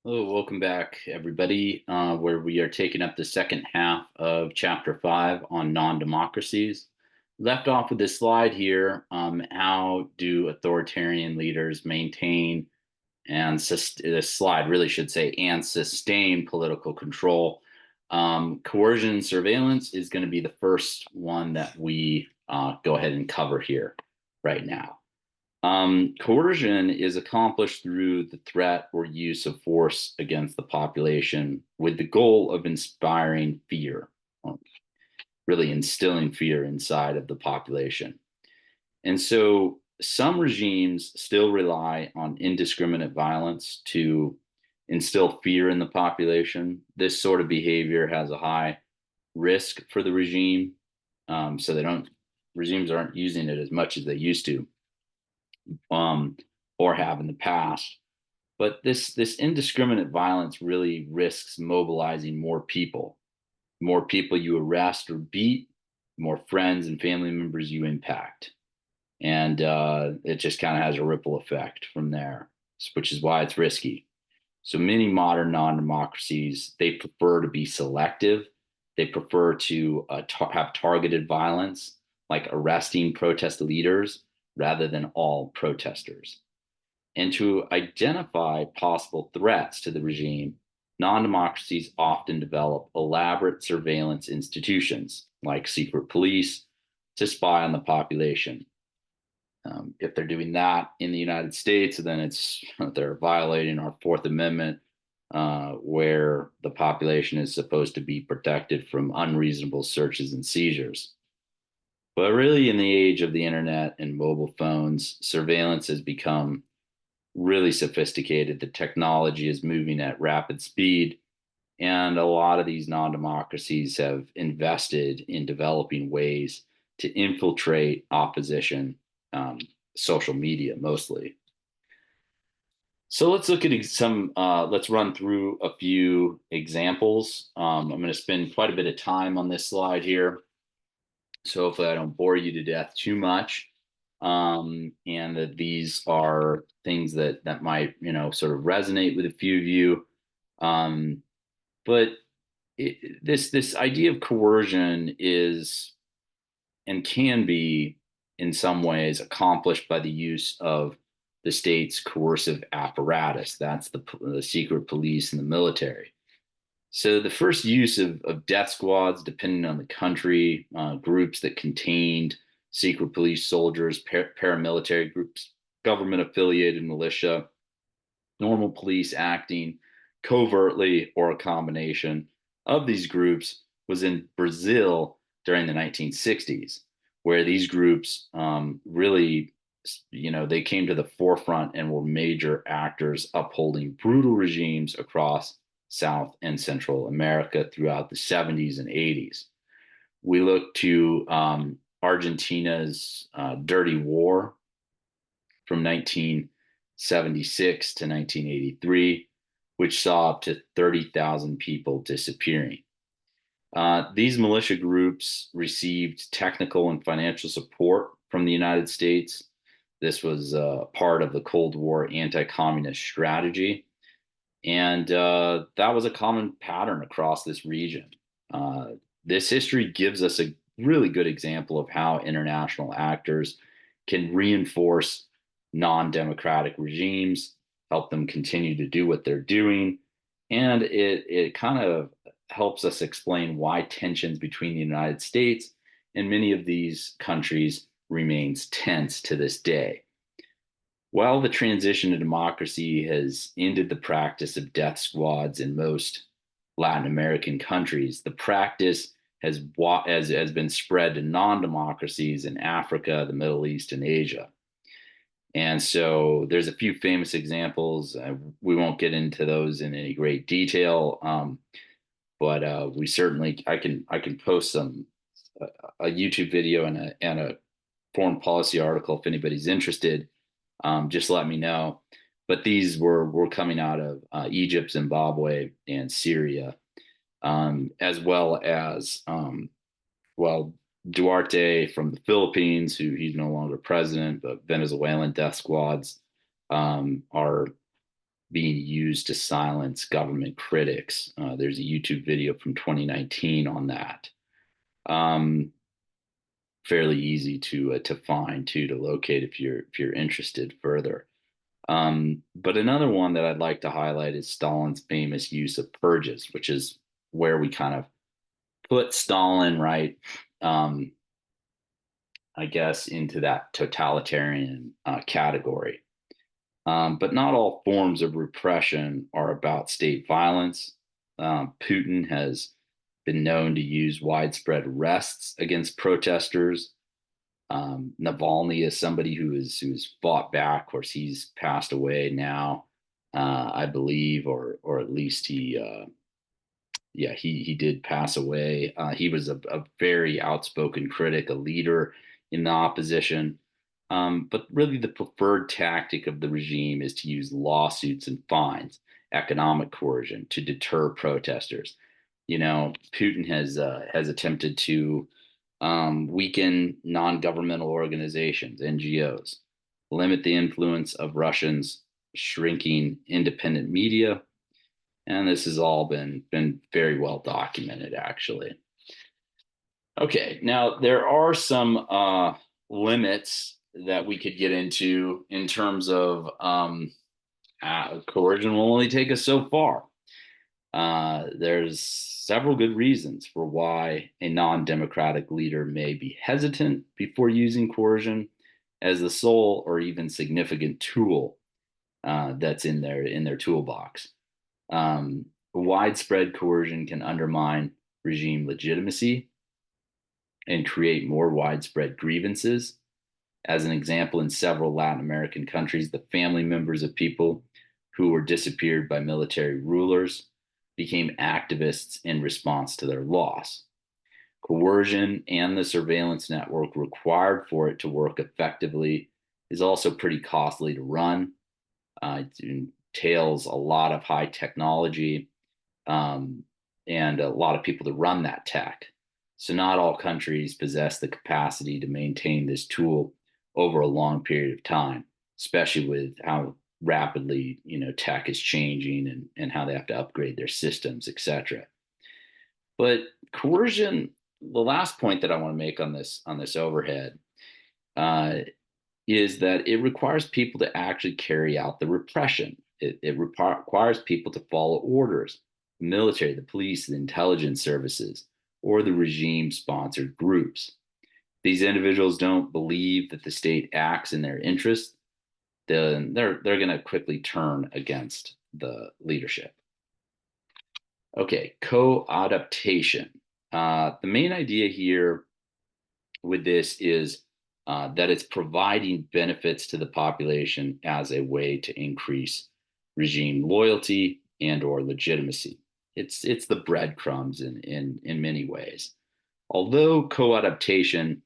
Hello, welcome back, everybody, where we are taking up the second half of Chapter 5 on non-democracies. Left off with this slide here. How do authoritarian leaders maintain this slide really should say and sustain political control? Coercion and surveillance is going to be the first one that we go ahead and cover here right now. Coercion is accomplished through the threat or use of force against the population with the goal of inspiring fear, really instilling fear inside of the population. And so some regimes still rely on indiscriminate violence to instill fear in the population. This sort of behavior has a high risk for the regime. So regimes aren't using it as much as they used to, um, or have in the past. But this indiscriminate violence really risks mobilizing more people. More people you arrest or beat, more friends and family members you impact, and it just kind of has a ripple effect from there, which is why it's risky. So many modern non-democracies they prefer to be selective. They prefer to have targeted violence, like arresting protest leaders rather than all protesters. And to identify possible threats to the regime, non democracies often develop elaborate surveillance institutions like secret police to spy on the population. If they're doing that in the United States, then they're violating our Fourth Amendment, where the population is supposed to be protected from unreasonable searches and seizures. But really, in the age of the internet and mobile phones, surveillance has become really sophisticated. The technology is moving at rapid speed. And a lot of these non democracies have invested in developing ways to infiltrate opposition, um, social media mostly. So let's look at let's run through a few examples. I'm going to spend quite a bit of time on this slide here. So hopefully I don't bore you to death too much. And that these are things that might sort of resonate with a few of you. Um, but this idea of coercion is and can be in some ways accomplished by the use of the state's coercive apparatus. That's the secret police and the military. So the first use of death squads, depending on the country, groups that contained secret police soldiers, paramilitary groups, government affiliated militia, normal police acting covertly or a combination of these groups was in Brazil during the 1960s, where these groups really, they came to the forefront and were major actors upholding brutal regimes across South and Central America throughout the 70s and 80s. We look to Argentina's Dirty War from 1976 to 1983, which saw up to 30,000 people disappearing. These militia groups received technical and financial support from the United States. This was part of the Cold War anti communist strategy. And that was a common pattern across this region. This history gives us a really good example of how international actors can reinforce non democratic regimes, help them continue to do what they're doing. And it kind of helps us explain why tensions between the United States and many of these countries remains tense to this day. While the transition to democracy has ended the practice of death squads in most Latin American countries, the practice has been spread to non-democracies in Africa, the Middle East, and Asia. And so there's a few famous examples. We won't get into those in any great detail, but we certainly I can post a YouTube video and a foreign policy article if anybody's interested. Just let me know. But these were coming out of Egypt, Zimbabwe, and Syria, as well as well Duarte from the Philippines, who he's no longer president, but Venezuelan death squads are being used to silence government critics. There's a YouTube video from 2019 on that. Fairly easy to find too, to locate if you're interested further. But another one that I'd like to highlight is Stalin's famous use of purges, which is where we kind of put Stalin, right, I guess, into that totalitarian category. But not all forms of repression are about state violence. Putin has been known to use widespread arrests against protesters. Navalny is somebody who's fought back. Of course, he's passed away now, I believe, or at least he did pass away. He was a very outspoken critic, a leader in the opposition. But really, the preferred tactic of the regime is to use lawsuits and fines, economic coercion to deter protesters. Putin has attempted to weaken non-governmental organizations, NGOs, limit the influence of Russians, shrinking independent media, and this has all been very well documented, actually. Okay, now there are some limits that we could get into in terms of coercion will only take us so far. There's several good reasons for why a non-democratic leader may be hesitant before using coercion as the sole or even significant tool that's in their toolbox. Widespread coercion can undermine regime legitimacy and create more widespread grievances. As an example, in several Latin American countries, the family members of people who were disappeared by military rulers became activists in response to their loss. Coercion and the surveillance network required for it to work effectively is also pretty costly to run. It entails a lot of high technology and a lot of people to run that tech. So not all countries possess the capacity to maintain this tool over a long period of time, especially with how rapidly tech is changing and how they have to upgrade their systems, etc. But coercion, the last point that I want to make on this overhead is that it requires people to actually carry out the repression. It requires people to follow orders, the military, the police, the intelligence services, or the regime-sponsored groups. These individuals don't believe that the state acts in their interest, then they're going to quickly turn against the leadership. Okay, co-optation. The main idea here with this is that it's providing benefits to the population as a way to increase regime loyalty and or legitimacy. It's the breadcrumbs in many ways. Although co-optation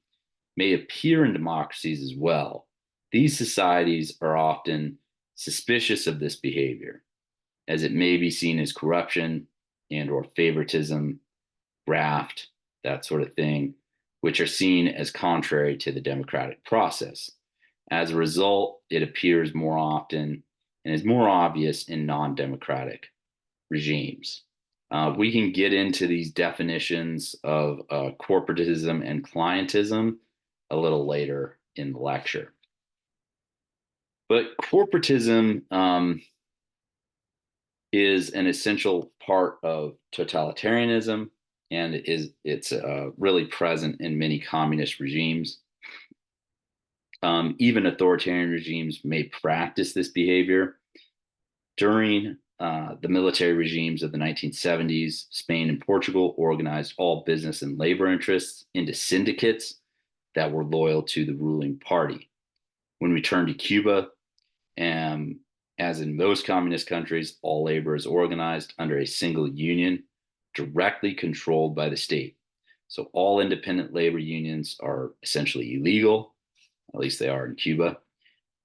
may appear in democracies as well, these societies are often suspicious of this behavior, as it may be seen as corruption and or favoritism, graft, that sort of thing, which are seen as contrary to the democratic process. As a result, it appears more often and is more obvious in non-democratic regimes. We can get into these definitions of corporatism and clientism a little later in the lecture. But corporatism is an essential part of totalitarianism, and it's really present in many communist regimes. Even authoritarian regimes may practice this behavior. During the military regimes of the 1970s, Spain and Portugal organized all business and labor interests into syndicates that were loyal to the ruling party. When we turn to Cuba, as in most communist countries, all labor is organized under a single union directly controlled by the state. So all independent labor unions are essentially illegal, at least they are in Cuba.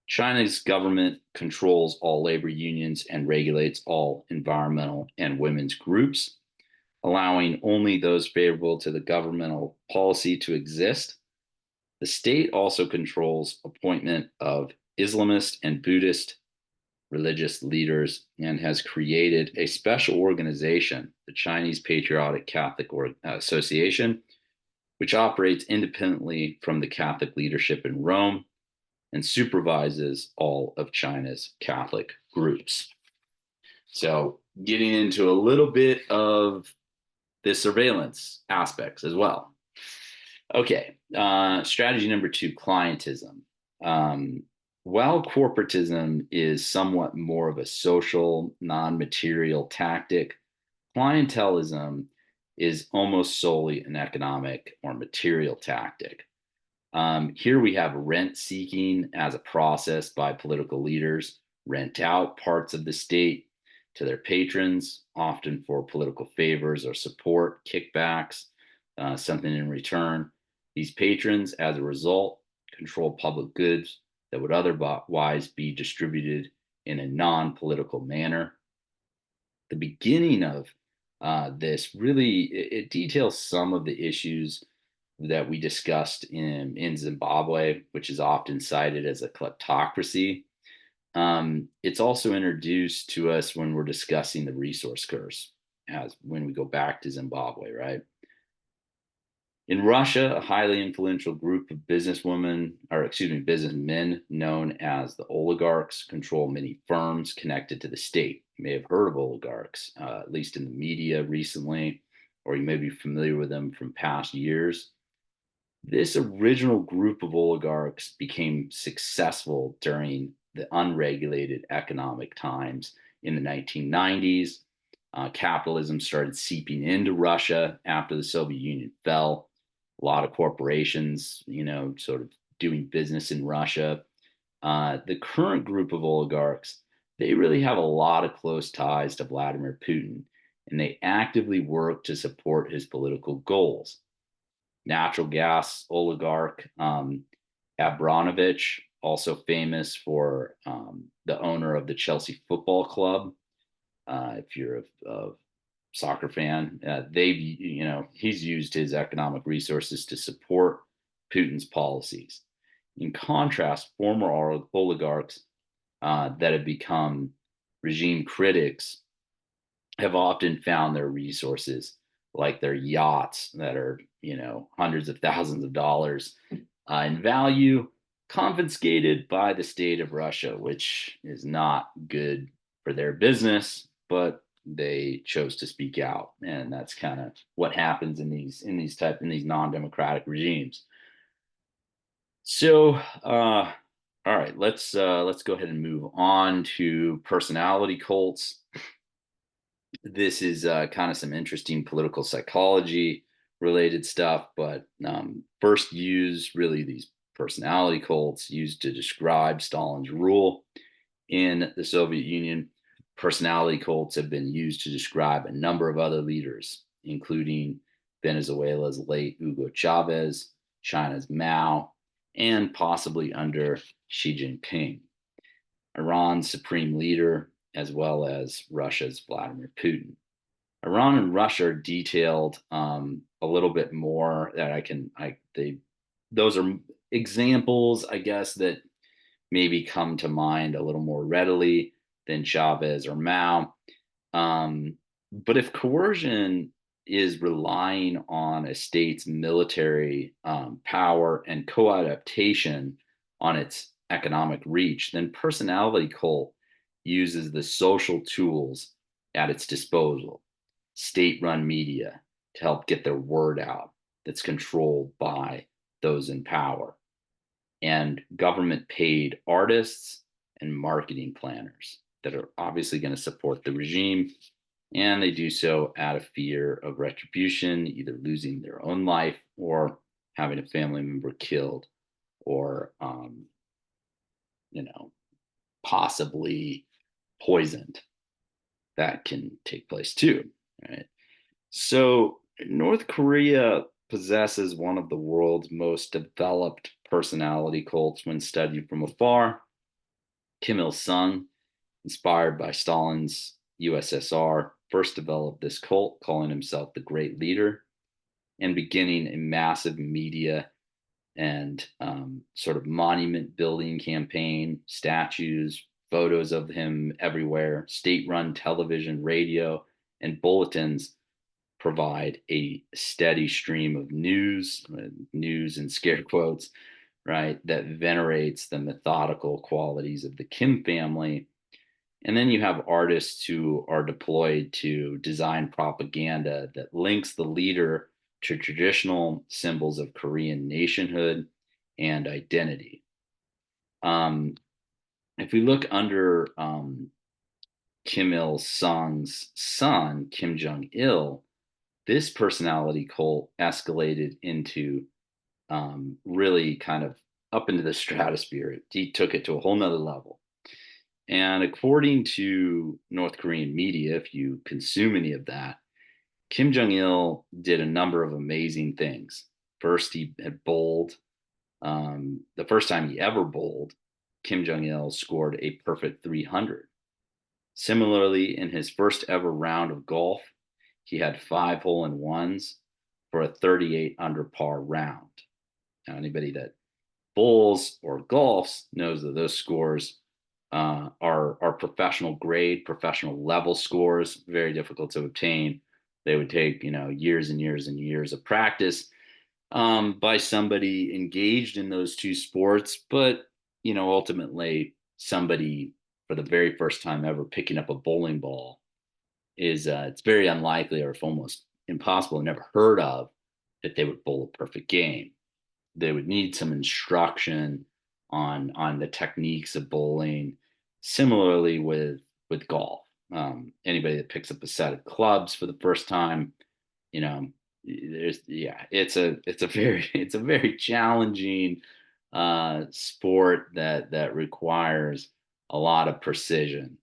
China's government controls all labor unions and regulates all environmental and women's groups, allowing only those favorable to the governmental policy to exist. The state also controls appointment of Islamist and Buddhist religious leaders and has created a special organization, the Chinese Patriotic Catholic Association, which operates independently from the Catholic leadership in Rome and supervises all of China's Catholic groups. So, getting into a little bit of the surveillance aspects as well. Okay, strategy number 2, clientism. While corporatism is somewhat more of a social, non-material tactic, clientelism is almost solely an economic or material tactic. Here we have rent seeking as a process by political leaders, rent out parts of the state to their patrons, often for political favors or support, kickbacks, something in return. These patrons, as a result, control public goods that would otherwise be distributed in a non political manner. The beginning of this really it details some of the issues that we discussed in Zimbabwe, which is often cited as a kleptocracy. It's also introduced to us when we're discussing the resource curse, as when we go back to Zimbabwe, right? In Russia, a highly influential group of businesswomen, or excuse me, businessmen known as the oligarchs control many firms connected to the state. You may have heard of oligarchs, at least in the media recently, or you may be familiar with them from past years. This original group of oligarchs became successful during the unregulated economic times in the 1990s. Capitalism started seeping into Russia after the Soviet Union fell. A lot of corporations, sort of doing business in Russia. The current group of oligarchs, they really have a lot of close ties to Vladimir Putin, and they actively work to support his political goals. Natural gas oligarch Abramovich, also famous for the owner of the Chelsea Football Club. If you're a soccer fan, he's used his economic resources to support Putin's policies. In contrast, former oligarchs that have become regime critics have often found their resources, like their yachts that are, hundreds of thousands of dollars in value, confiscated by the state of Russia, which is not good for their business, but they chose to speak out, and that's kind of what happens in these non-democratic regimes. So, all right, let's go ahead and move on to personality cults. This is kind of some interesting political psychology related stuff, but first use really these personality cults used to describe Stalin's rule in the Soviet Union. Personality cults have been used to describe a number of other leaders, including Venezuela's late Hugo Chavez, China's Mao, and possibly under Xi Jinping, Iran's supreme leader, as well as Russia's Vladimir Putin. Iran and Russia are detailed a little bit more those are examples, I guess, that maybe come to mind a little more readily than Chavez or Mao. But if coercion is relying on a state's military power and co-adaptation on its economic reach, then personality cult uses the social tools at its disposal, state-run media to help get their word out that's controlled by those in power, and government-paid artists and marketing planners that are obviously going to support the regime, and they do so out of fear of retribution, either losing their own life or having a family member killed, or possibly poisoned. That can take place too, right? So North Korea possesses one of the world's most developed personality cults when studied from afar. Kim Il-sung, inspired by Stalin's USSR, first developed this cult, calling himself the Great Leader, and beginning a massive media and sort of monument building campaign, statues, photos of him everywhere. State-run television, radio, and bulletins provide a steady stream of news in scare quotes, right, that venerates the methodical qualities of the Kim family. And then you have artists who are deployed to design propaganda that links the leader to traditional symbols of Korean nationhood and identity. Um, if we look under Kim Il sung's son, Kim Jong il, this personality cult escalated into really kind of up into the stratosphere. He took it to a whole nother level. And according to North Korean media, if you consume any of that, Kim Jong il did a number of amazing things. First, he had bowled. The first time he ever bowled, Kim Jong il scored a perfect 300. Similarly, in his first ever round of golf, he had 5 hole-in-ones for a 38 under par round. Now, anybody that bowls or golfs knows that those scores are professional grade, professional level scores, very difficult to obtain. They would take years and years and years of practice by somebody engaged in those two sports, but ultimately somebody for the very first time ever picking up a bowling ball is it's very unlikely or if almost impossible, never heard of, that they would bowl a perfect game. They would need some instruction on the techniques of bowling. Similarly with golf, anybody that picks up a set of clubs for the first time, it's a very challenging sport that requires a lot of precision.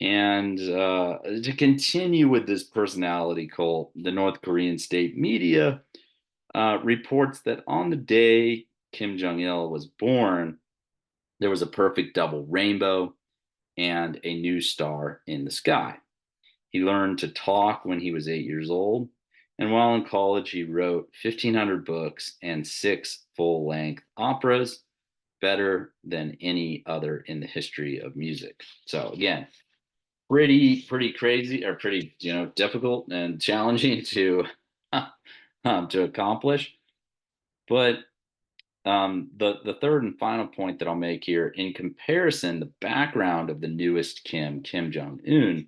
And to continue with this personality cult, the North Korean state media reports that on the day Kim Jong il was born, there was a perfect double rainbow and a new star in the sky. He learned to talk when he was 8 years old. And while in college, he wrote 1,500 books and 6 full-length operas, better than any other in the history of music. So again, pretty crazy or pretty difficult and challenging to to accomplish. But the third and final point that I'll make here, in comparison, the background of the newest Kim Jong Un,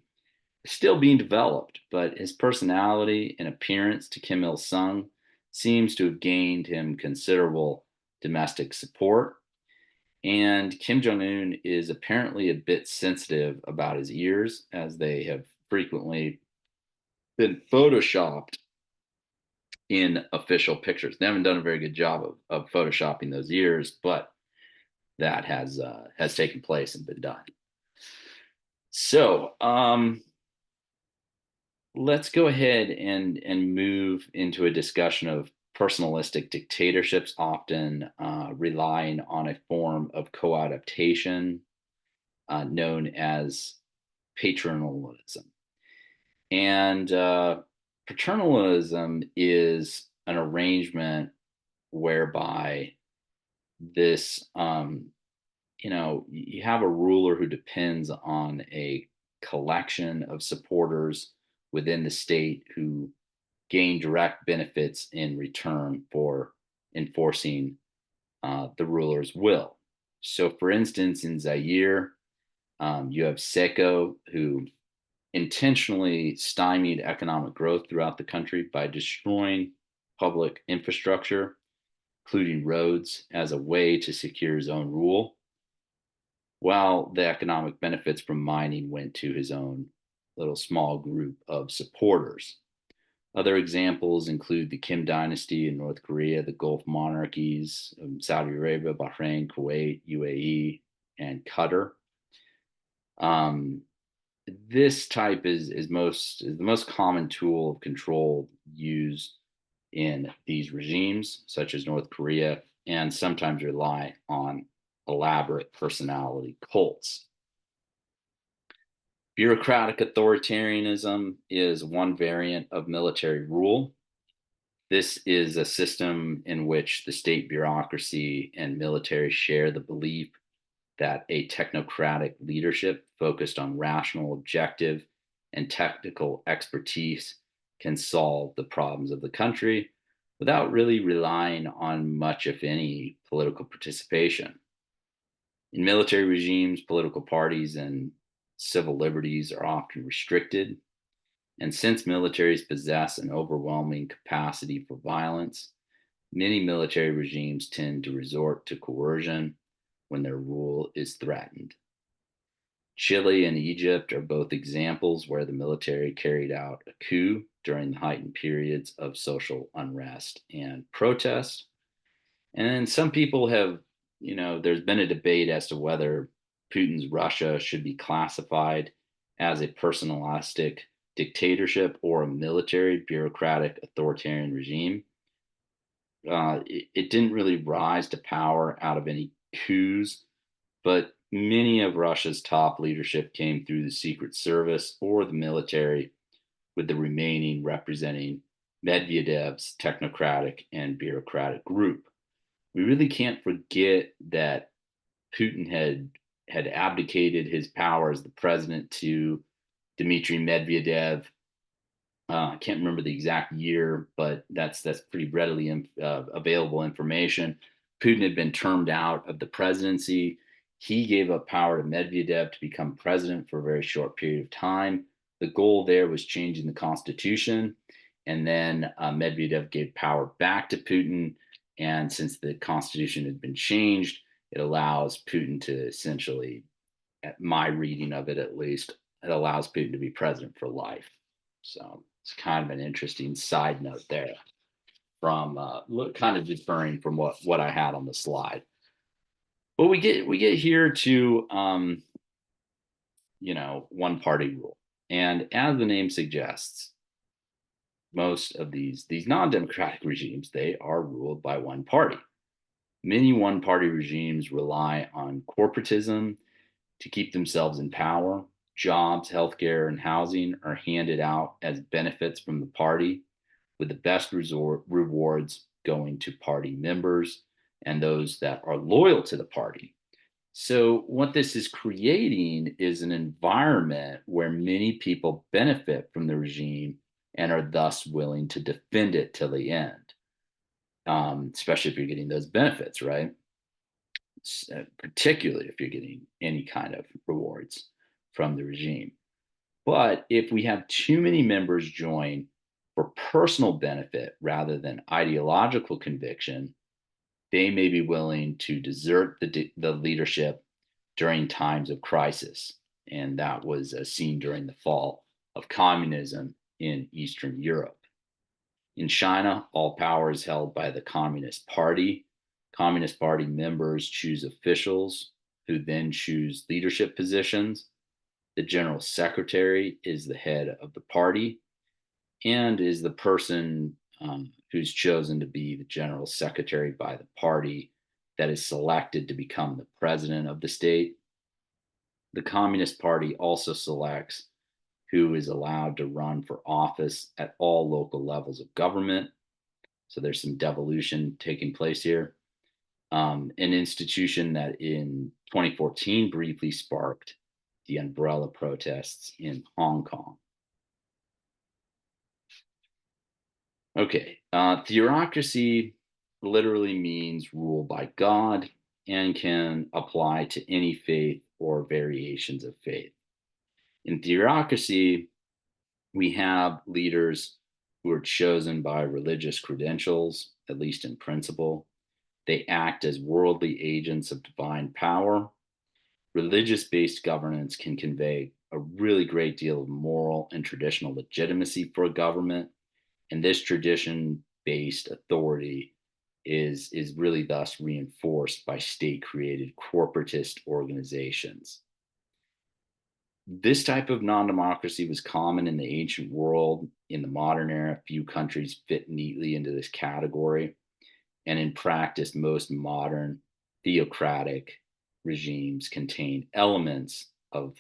is still being developed, but his personality and appearance to Kim Il Sung seems to have gained him considerable domestic support. And Kim Jong Un is apparently a bit sensitive about his ears, as they have frequently been photoshopped in official pictures. They haven't done a very good job of photoshopping those ears, but that has taken place and been done. So let's go ahead and move into a discussion of personalistic dictatorships, often relying on a form of co-adaptation known as paternalism. And paternalism is an arrangement whereby this, you have a ruler who depends on a collection of supporters within the state who gain direct benefits in return for enforcing the ruler's will. So, for instance, in Zaire, you have SECO, who intentionally stymied economic growth throughout the country by destroying public infrastructure, including roads, as a way to secure his own rule, while the economic benefits from mining went to his own little small group of supporters. Other examples include the Kim dynasty in North Korea, the Gulf monarchies, Saudi Arabia, Bahrain, Kuwait, UAE, and Qatar. This type is the most common tool of control used in these regimes, such as North Korea, and sometimes rely on elaborate personality cults. Bureaucratic authoritarianism is one variant of military rule. This is a system in which the state bureaucracy and military share the belief that a technocratic leadership focused on rational, objective, and technical expertise can solve the problems of the country without really relying on much, if any, political participation. In military regimes, political parties and civil liberties are often restricted. And since militaries possess an overwhelming capacity for violence, many military regimes tend to resort to coercion when their rule is threatened. Chile and Egypt are both examples where the military carried out a coup during the heightened periods of social unrest and protest. And some people have, there's been a debate as to whether Putin's Russia should be classified as a personalistic dictatorship or a military, bureaucratic, authoritarian regime. It didn't really rise to power out of any coups, but many of Russia's top leadership came through the Secret Service or the military, with the remaining representing Medvedev's technocratic and bureaucratic group. We really can't forget that Putin had abdicated his power as the president to Dmitry Medvedev. I can't remember the exact year, but that's pretty readily available information. Putin had been termed out of the presidency. He gave up power to Medvedev to become president for a very short period of time. The goal there was changing the constitution, and then Medvedev gave power back to Putin. And since the constitution had been changed, it allows Putin to essentially, at my reading of it at least, it allows Putin to be president for life. So it's kind of an interesting side note there from kind of deferring from what I had on the slide. But we get here to one party rule, and as the name suggests, most of these non-democratic regimes, they are ruled by one party. Many one party regimes rely on corporatism to keep themselves in power. Jobs, healthcare, and housing are handed out as benefits from the party, with the best rewards going to party members and those that are loyal to the party. So, what this is creating is an environment where many people benefit from the regime and are thus willing to defend it till the end, especially if you're getting those benefits, right? Particularly if you're getting any kind of rewards from the regime. But if we have too many members join for personal benefit rather than ideological conviction, they may be willing to desert the leadership during times of crisis. And that was seen during the fall of communism in Eastern Europe. In China, all power is held by the Communist Party. Communist Party members choose officials who then choose leadership positions. The general secretary is the head of the party and is the person who's chosen to be the general secretary by the party that is selected to become the president of the state. The Communist Party also selects who is allowed to run for office at all local levels of government. So there's some devolution taking place here. An institution that in 2014 briefly sparked the umbrella protests in Hong Kong. Okay, theocracy literally means rule by God and can apply to any faith or variations of faith. In theocracy, we have leaders who are chosen by religious credentials, at least in principle. They act as worldly agents of divine power. Religious based governance can convey a really great deal of moral and traditional legitimacy for a government. And this tradition based authority is really thus reinforced by state created corporatist organizations. This type of non democracy was common in the ancient world. In the modern era, few countries fit neatly into this category. And in practice, most modern theocratic regimes contain elements of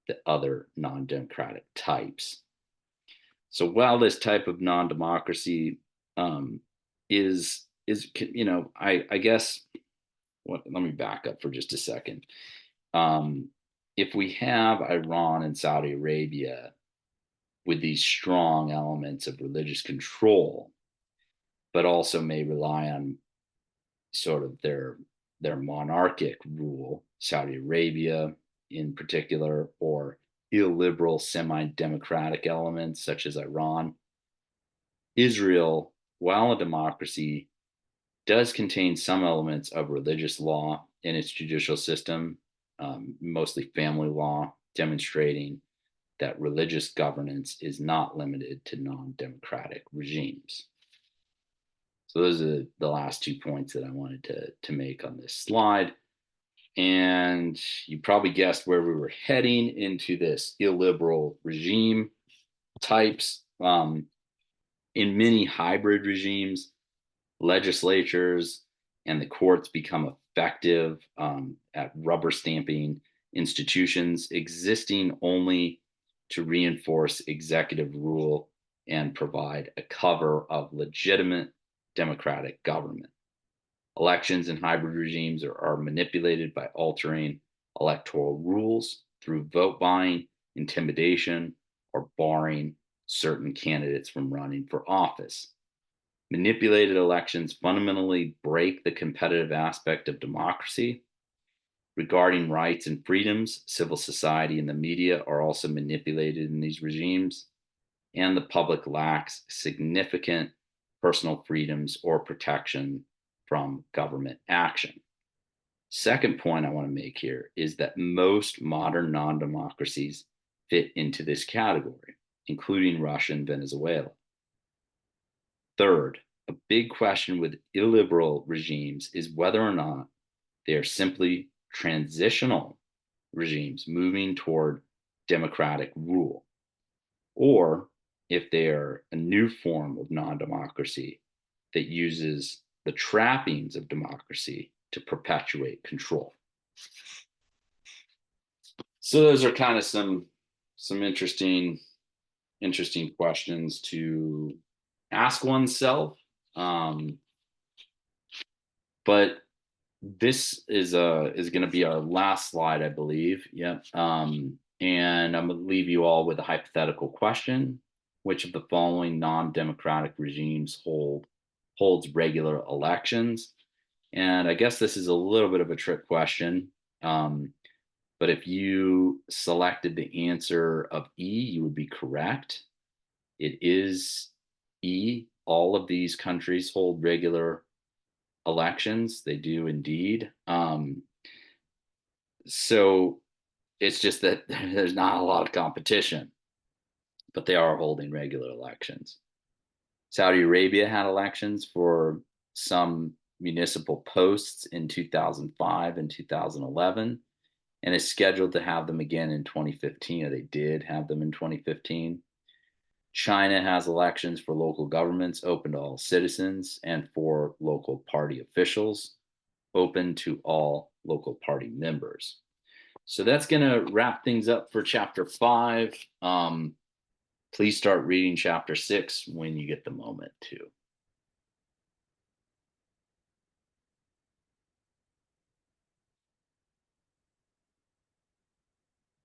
the other non democratic types. So while this type of non democracy is I guess let me back up for just a second. If we have Iran and Saudi Arabia with these strong elements of religious control, but also may rely on sort of their monarchic rule, Saudi Arabia in particular, or illiberal semi-democratic elements such as Iran. Israel, while a democracy, does contain some elements of religious law in its judicial system, mostly family law, demonstrating that religious governance is not limited to non-democratic regimes. So those are the last 2 points that I wanted to make on this slide. And you probably guessed where we were heading into this illiberal regime types. In many hybrid regimes, legislatures and the courts become effective at rubber stamping institutions existing only to reinforce executive rule and provide a cover of legitimate democratic government. Elections in hybrid regimes are manipulated by altering electoral rules through vote buying, intimidation, or barring certain candidates from running for office. Manipulated elections fundamentally break the competitive aspect of democracy. Regarding rights and freedoms, civil society and the media are also manipulated in these regimes, and the public lacks significant personal freedoms or protection from government action. Second point I want to make here is that most modern non-democracies fit into this category, including Russia and Venezuela. Third, a big question with illiberal regimes is whether or not they are simply transitional regimes moving toward democratic rule, or if they are a new form of non-democracy that uses the trappings of democracy to perpetuate control. So those are kind of some interesting questions to ask oneself. But this is going to be our last slide, I believe. Yep. And I'm going to leave you all with a hypothetical question: which of the following non-democratic regimes holds regular elections? And I guess this is a little bit of a trick question. But if you selected the answer of E, you would be correct. It is E. All of these countries hold regular elections. They do indeed. So it's just that there's not a lot of competition, but they are holding regular elections. Saudi Arabia had elections for some municipal posts in 2005 and 2011, and is scheduled to have them again in 2015, or they did have them in 2015. China has elections for local governments open to all citizens and for local party officials open to all local party members. So that's going to wrap things up for chapter 5. Please start reading chapter 6 when you get the moment to.